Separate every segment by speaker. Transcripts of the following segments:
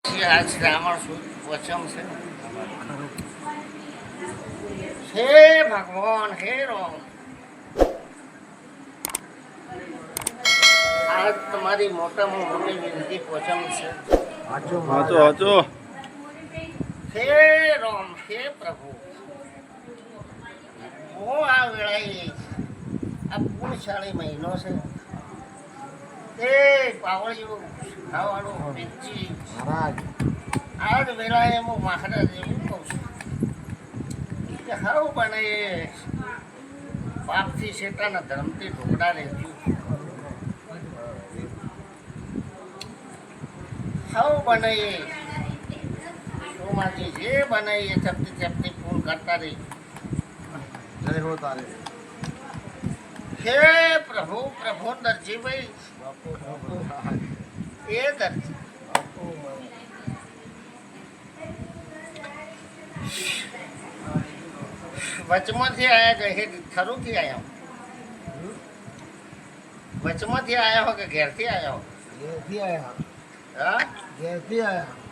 Speaker 1: આજ રાવણ વચમ છે હે ભગવાન હે રામ આજ તમારી મોટામાં મોટી વિનંતી વચમ છે હે રામ હે પ્રભુ હું આ વેળાએ આ પુણ્યશાળી મહિનો છે એ પાવળિયું ખાવાનું પીચી આજ વેળાએ હું મહારાજ એવું કહું છું કે હાવ બને પાપથી શેટાના ધર્મથી ઢોકળા રહેજો હાવ બને સોમાજી જે બને એ ચપટી ચપટી ફોન કરતા રહી
Speaker 2: જય હો તારે
Speaker 1: હે પ્રભુ પ્રભુ દરજીભાઈ એ દરજી વચમાંથી આયા કે ખરુંથી આયા વચમાંથી આયા હો કે ઘેરથી આયા હો
Speaker 2: ઘેરથી આયા
Speaker 1: હા
Speaker 2: ઘેરથી આયા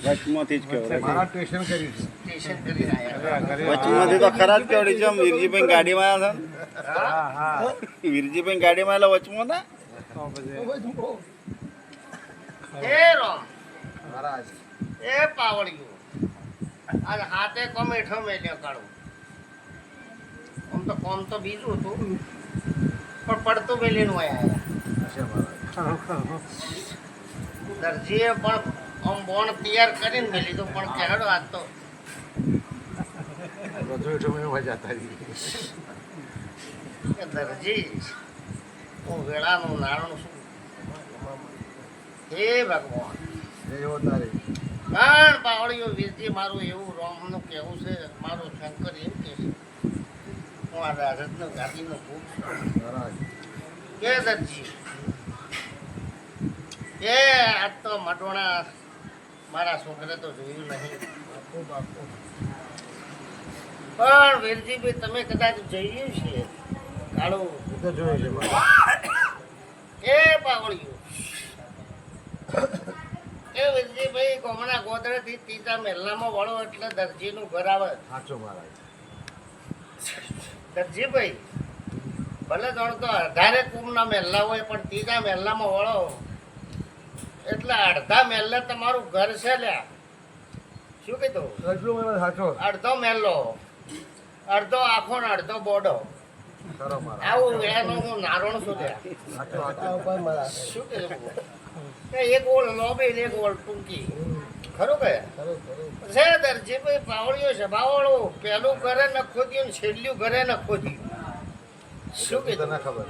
Speaker 3: વચમાંથી જ કેવડે
Speaker 2: મારા સ્ટેશન કર્યું છે
Speaker 1: સ્ટેશન કરીને આયા
Speaker 3: વચમાંથી તો ખરા જ કેવડી છે વીરજીભાઈ ગાડીમાં આવ્યા
Speaker 2: હા
Speaker 3: હતા વીરજીભાઈ ગાડીમાં આવેલા વચમાં ના
Speaker 1: હે રામ
Speaker 2: મહારાજ
Speaker 1: એ પાવળિયું અને હાથે કોમેઠો મેલ્યો કાઢું કોમ તો બીજું હતું પણ પડતું મેલીનું આયા દરજીએ પણ આમ બોણ તૈયાર કરીને મેલી તો પણ કહેડો આજ તો
Speaker 2: રસોઈ સમય જતા
Speaker 1: કે દરજી હું વેળાનું નાણું છું હે ભગવાન
Speaker 2: જય હો તારે
Speaker 1: પણ પાવળીઓ વીરજી મારું એવું રોમનું કહેવું છે મારો શંકર એમ કે છે હું આ રાજતનો ગાદીનો ભૂખ છું
Speaker 2: મહારાજ
Speaker 1: કે દરજી એ આજ તો મટોણા મારા છોકરે તો જોયું નહીં પણ વીરજીભાઈ તમે કદાચ જોયું છે કાળું
Speaker 2: એ તો જોયું છે મહારાજ
Speaker 1: એ પાવળિયું એ વીરજીભાઈ ગોમના ગોદરેથી ત્રીજા મહેલામાં વળો એટલે દરજીનું ઘર આવે
Speaker 2: સાચો મહારાજ
Speaker 1: દરજીભાઈ ભલે જાણ તો અઢારે કુંભના મહેલા હોય પણ ત્રીજા મહેલામાં વળો એટલે અડધા મહેલે તમારું ઘર છે લ્યા શું કીધું
Speaker 2: એટલું મહારાજ સાચો
Speaker 1: અડધો મહેલો અડધો આખો ને અડધો બોડો
Speaker 2: ખરો મહારાજ
Speaker 1: આવું વેળાનું હું નારોણ છું લ્યા
Speaker 2: સાચો સાચો
Speaker 1: શું કીધું કે એક ઓળ લોબી ને એક ઓળ ટૂંકી ખરું કે છે દરજીભાઈ પાવળિયો છે બાવળો પેલું ઘરે ન ખોદ્યું ને છેલ્લું ઘરે ન ખોદ્યું શું કીધું
Speaker 2: તને ખબર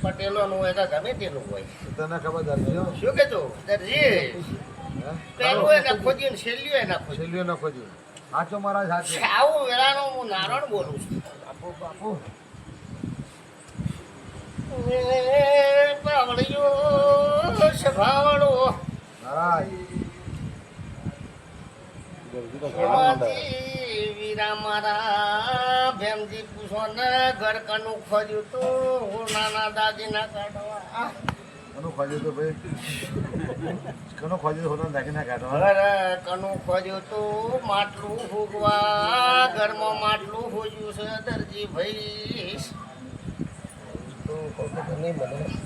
Speaker 1: પટેલોનું હોય કે ગમે તેનું હોય
Speaker 2: તને ખબર દર્દીઓ
Speaker 1: શું કીધું દરજી પેલું એ ન ખોદ્યું ને છેલ્લું એ ન ખોદ્યું
Speaker 2: છેલ્લીઓ ન ખોજ્યું સાચો મહારાજ સાચો
Speaker 1: આવું વેળાનો હું નારણ બોલું છું
Speaker 2: બાપુ બાપુ
Speaker 1: પાવળિયો છે ભાવળો
Speaker 2: મહારાજ
Speaker 1: એમાંથી વીરા મારા ભેમજી પૂછો ને ઘર કનું ખોજ્યું તું હું નાના દાદીના કાઢવા
Speaker 2: કનું ખોજ્યું તો ભાઈ કનું ખોજ્યું હોતો નાખી ના કાઢો
Speaker 1: ઘર કનું ખોજ્યું તું માટલું ફૂગવા ઘરમાં માટલું ફૂજ્યું છે દરજી ભાઈ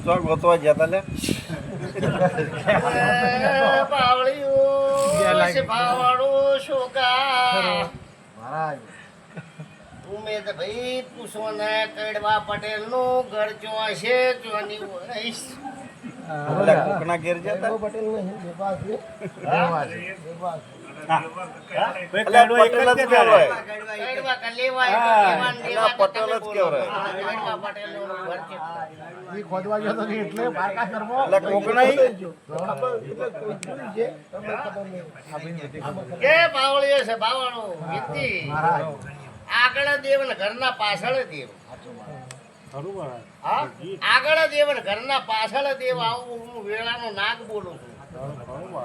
Speaker 3: તો ગોતવા જતા લે
Speaker 1: પાવળિયું છે ભાવળું શોકા
Speaker 2: મહારાજ
Speaker 1: ઉમેદ ભાઈ પૂછો ને કડવા પટેલ નું ઘર ચો છે ચોની ઓળખ
Speaker 3: કોકના ઘેર જતા
Speaker 2: પટેલ નહીં
Speaker 3: અલ્યા પટેલ જ કહેવાય
Speaker 1: કડવા કલેવાય
Speaker 3: અલ્યા પટેલ જ કહેવાય
Speaker 1: કડવા પટેલ નું ઘર છે
Speaker 2: એ ખોદવા ગયો તો નહીં એટલે બારકા કરવા
Speaker 3: એટલે કોકના
Speaker 1: કે બાવળીઓ છે બાવળો વીતી
Speaker 2: મહારાજ
Speaker 1: આગળ દેવ ને ઘરના પાછળ દેવ હા આગળ દેવ ને ઘરના પાછળ દેવ આવું હું વેળાનો નાગ બોલું છું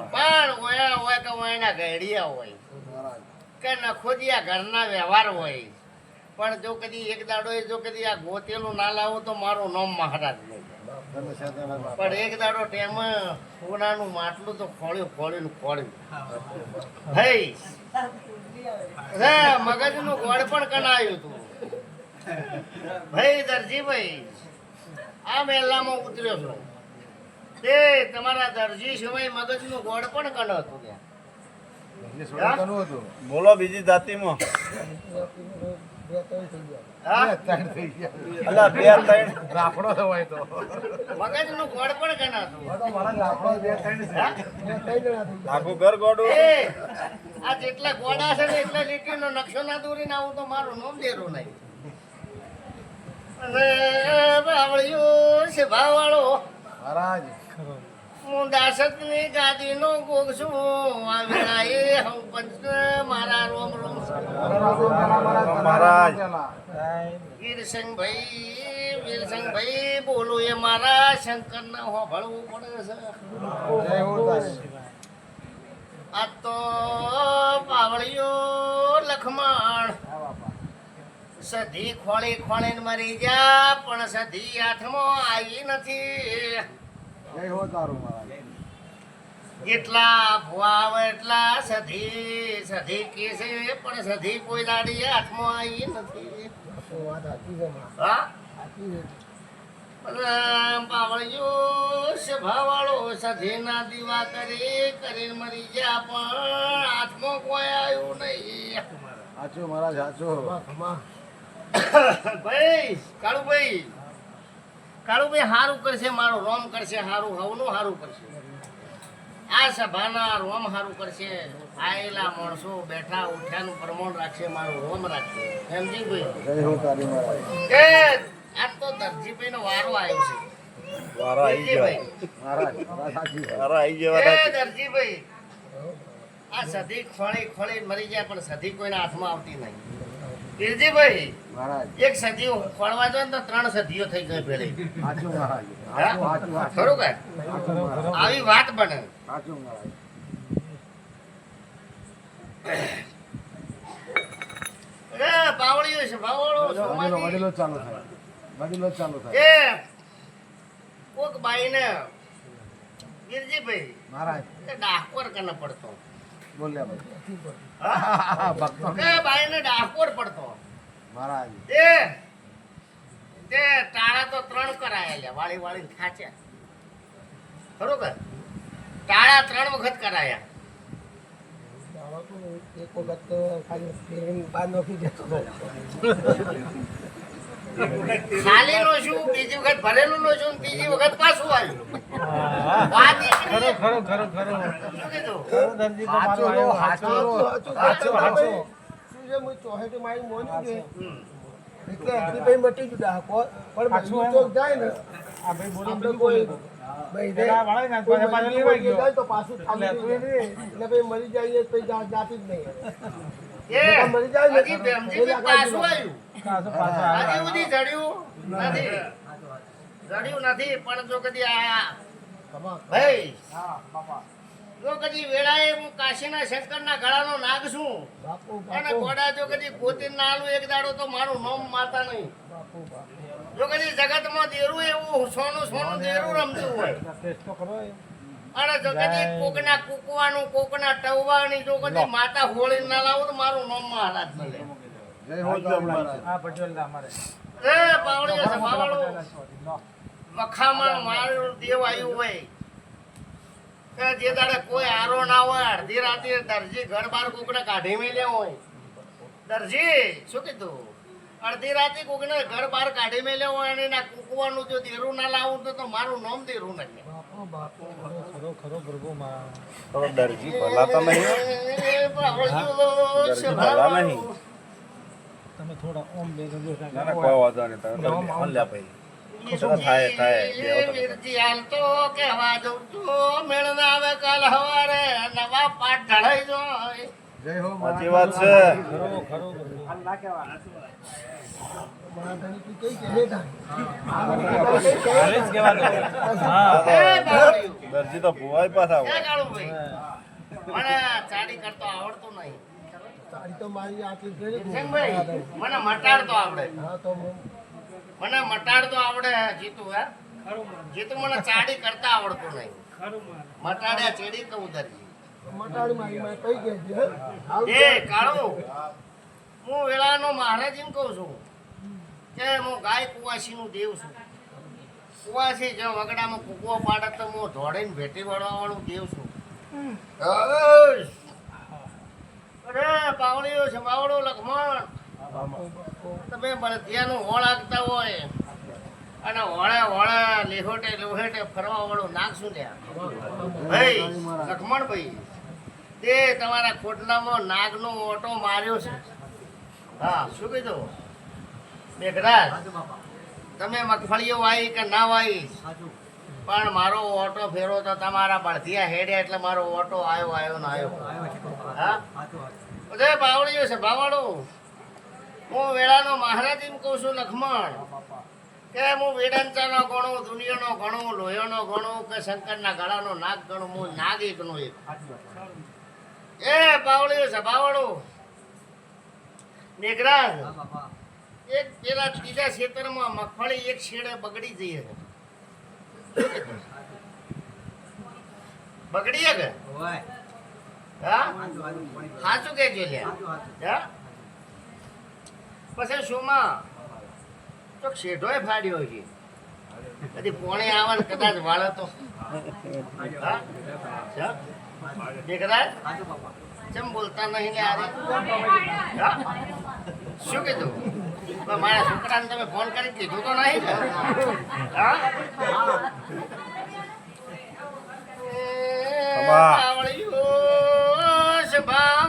Speaker 1: પણ ઓયા હોય કે ઓયના ઘડિયા હોય કે નખોદિયા ઘરના વ્યવહાર હોય પણ જો કદી એક દાડો જો કદી આ ગોતેલું ના લાવું તો મારું નામ મહારાજ નહીં
Speaker 2: તમે શેતાના બાપ.
Speaker 1: પણ એક દાડો ટેમ સોનાનું માટલું તો ખોળ્યું ભાઈ મગજનું ગોળ પણ કણાયું તું ભાઈ દરજીભાઈ આ મેલામાં ઉતર્યો છો તે તમારા દરજી સિવાય મગજનું ગોળ પણ કણ હતું ત્યાં
Speaker 2: એ સોના કનું હતું.
Speaker 3: બોલો બીજી જાતિમાં
Speaker 1: હા?
Speaker 2: બે ત્રણ થઈ ગયા.
Speaker 3: અલા 2 3
Speaker 2: રાફડો તો હોય તો.
Speaker 1: મગજનું ગોળ પણ કણ હતું
Speaker 2: મારા રાફડો બે ત્રણ છે.
Speaker 3: આખું ઘર ગોડું
Speaker 1: એ આ જેટલા ગોળા છે ને એટલા લીટીનો નકશો ના દોરીને આવું તો મારું નામ દેરું નહીં અને બાવળિયો છે ભાવવાળો
Speaker 2: મહારાજ
Speaker 1: હું દાસકની ગાદીનો ગોગ છું આ વેળાએ હું પંચ મારા રોમ રોમ
Speaker 3: મહારાજ.
Speaker 1: વીરસંગભાઈ બોલું એ મારા શંકરને હોભળવું પડે છે
Speaker 2: જય હો તારી.
Speaker 1: આ તો પાવળિયો લખમણ સધી ખોળી ખોળીને મરી જા પણ સધી હાથમાં આવી નથી
Speaker 2: જય હો તારું મહારાજ.
Speaker 1: જેટલા ભુવા આવે એટલા સધી કે છે પણ સધી કોઈ દાડી હાથમાં આવી નથી હા પાવળિયો સભાવાળો સધીના દીવા કરીને મરી ગયા પણ હાથમાં કોઈ આવ્યું નહીં
Speaker 2: સાચું મહારાજ સાચું.
Speaker 1: ભાઈ કાળુભાઈ હારું કરશે મારું રોમ કરશે હારું હવનું હારું કરશે આ સભાના રોમ હારું કરશે આયેલા માણસો બેઠા ઉઠ્યાનું પ્રમાણ રાખશે મારું રોમ રાખશે સમજી ભાઈ
Speaker 2: જય હો તારી મહારાજ.
Speaker 1: કે આ તો દરજીભાઈનો વારો આવ્યો છે
Speaker 3: વારા આવી
Speaker 1: દરજીભાઈ.
Speaker 3: ગયા
Speaker 2: મહારાજ વાત સાચી છે.
Speaker 3: વારા આવી ગયા
Speaker 1: એ
Speaker 3: વારા.
Speaker 1: દરજીભાઈ આ સધી ખોળી મરી જાય પણ સધી કોઈના હાથમાં આવતી નહીં વીરજીભાઈ
Speaker 2: મહારાજ
Speaker 1: એક સદી ખોળવા જાય ને તો 3 સદીઓ થઈ ગઈ પેલી
Speaker 2: સાચું મહારાજ.
Speaker 1: હા?
Speaker 2: સાચું સાચું.
Speaker 1: ખરું કે
Speaker 2: સાચું મહારાજ.
Speaker 1: આવી વાત બને
Speaker 2: સાચું મહારાજ.
Speaker 1: એ પાવળીઓ છે પાવળો
Speaker 2: વડીલો
Speaker 1: સોમાજી.
Speaker 2: વડીલો જ ચાલુ થાય. વડીલો જ ચાલુ થાય.
Speaker 1: એ કોક બાઈને વીરજીભાઈ
Speaker 2: મહારાજ
Speaker 1: એ ડાકોર કને પડતો
Speaker 2: બોલ્યા ભાઈ.
Speaker 1: હા?
Speaker 2: ભક્તો
Speaker 1: એ બાઈને ડાકોર પડતો
Speaker 2: મહારાજ
Speaker 1: એ તે ટાળા તો 3 કરાયેલા વાળી ખાચ્યા ખરું કે ટાળા 3 વખત કરાયા
Speaker 4: એક વખત તો ખાલી ફેરવીને બહાર નોખી જતો હતો.
Speaker 1: ખાલી નો શું બીજી વખત ભરેલું નો શું ત્રીજી વખત પાછું આવ્યું વાત ઈ છે. શું કીધું
Speaker 2: સાચો રો, સાચો રો.
Speaker 4: સાચું છે, હું ચોહેટી મારી મોની છે. એટલે હરીભાઈ મટી ગયું ડાકોર. પણ પાછું ચોક જાય ને આપણે કોઈ ભાઈ જાય, કોઈ મરી જાય તો પાછું ખાલી થઈ જાય. એટલે ભાઈ મરી જાય તો જાતી જ નહીં.
Speaker 1: એ
Speaker 4: મરી જાય ને
Speaker 1: હજી બેમજી પાછું આવ્યું હજી સુધી જડ્યું નથી પણ જો કદી આ ભાઈ જો કદી વેળાએ હું કાશીના શંકરના ગળાનો નાગ છું
Speaker 4: બાપુ
Speaker 1: અને ઘોડા જો કદી ગોતીને ના આલું એક દાડો તો મારું નામ માતા નહીં જો કદી જગતમાં દેરું એવું સોનું દેરું રમતું હોય અને જો કદી કોકના કુકવાનું કોકના ટવવાની જો કદી માતા હોળી ના લાવું તો મારું નામ મહારાજ મળે
Speaker 2: જય હો તારી મહારાજ.
Speaker 1: એ પાવળીઓ છે પાવળો મખામાં મારું દેવ આવ્યું હોય કે જે દાડે કોઈ આરો ના હોય અડધી રાતે દરજી ઘર બાર કોકને કાઢી મેલ્યા હોય દરજી શું કીધું અડધી રાતે કોકને ઘર બાર કાઢી મેલ્યા હોય અને એના કૂકવાનું જો દેરું ના લાવું તો મારું નામ દેરું નહીં
Speaker 3: થોડો દરજી ભલાતા નહીં હો.
Speaker 1: એ પાવળીઓ છે
Speaker 3: દરજી ભલા
Speaker 1: ભાવવાળો.
Speaker 3: નહીં. ના ના કોઈ વાંધો નહીં તમે દરજી ફોન લ્યા ભાઈ. થાય બે વખત.
Speaker 1: વીરજી હાલ તો કહેવા જઉં છું મેળ ના આવે કાલ હવારે નવા પાઠ ઢળાઈ જાય
Speaker 2: જય હો
Speaker 3: સાચી
Speaker 2: મહારાજ.
Speaker 3: વાત છે. દરજી તો ભુવાય પાછા હોય.
Speaker 1: ક્યાં કાળુભાઈ? મને ચાડી કરતો આવડતું નહીં
Speaker 4: તારી તો મારી આટલી છે ને.
Speaker 1: વીરસિંહભાઈ, મને મટાડતો આવડે
Speaker 4: હા તો હું
Speaker 1: મને મટાડતો આવડે જીતું હે જે તો મને ચાડી કરતા આવડતું નહીં મટાડ્યા ચેડી કહું તારી
Speaker 4: મટાડી મારી માં કઈ કે છે
Speaker 1: એ કાળો હું વેળાનો મહારાજ એમ કહું છું કે હું ગાય કુવાસીનું દેવ છું કુવાસી જો વગડામાં કૂકવો પાડે તો હું ધોડીને ભેટી વળવાવાળું દેવ છું અરે પાવડીઓ છે માવડો લખમણ તમે બળદિયાનું હોળ આગતા હોય અને હોળે લેહોટે લોહેટે ફરવા વાળું નાખશું ને ભાઈ લખમણ ભાઈ તે તમારા ખોટલામાં નાગનો ઓટો માર્યો છે હા શું કીધું મેઘરાજ તમે મગફળીઓ વાવી કે ના વાવી પણ મારો ઓટો ફેરો તો તમારા બળદિયા હેડે એટલે મારો ઓટો આવ્યો ને આવ્યો હા બધે બાવળીઓ છે બાવળો હું વેળાનો મહારાજ એમ કહું છું લખમણ કે હું વેદાંતનો ગણું દુનિયાનો ગણું લોહીનો ગણું કે શંકરના ગળાનો નાગ ગણું હું નાગ એકનો એક એ બાવળીઓ છે બાવળો મેઘરાજ એક પેલા ત્રીજા ક્ષેત્રમાં મગફળી એક છેડે બગડી જઈએ બગડીએ કે હા સાચું કહેજો લ્યા પછી શુંમાં તો શેઢોય ફાડ્યો છે કદી પોણે આવે ને કદાચ વાળે તો હા દેખરાજ કેમ બોલતા નહીં ને આરે હા શું કીધું મારા છોકરાને તમે ફોન કરી કીધું તો નહીં ને હા આવડ્યું છે બા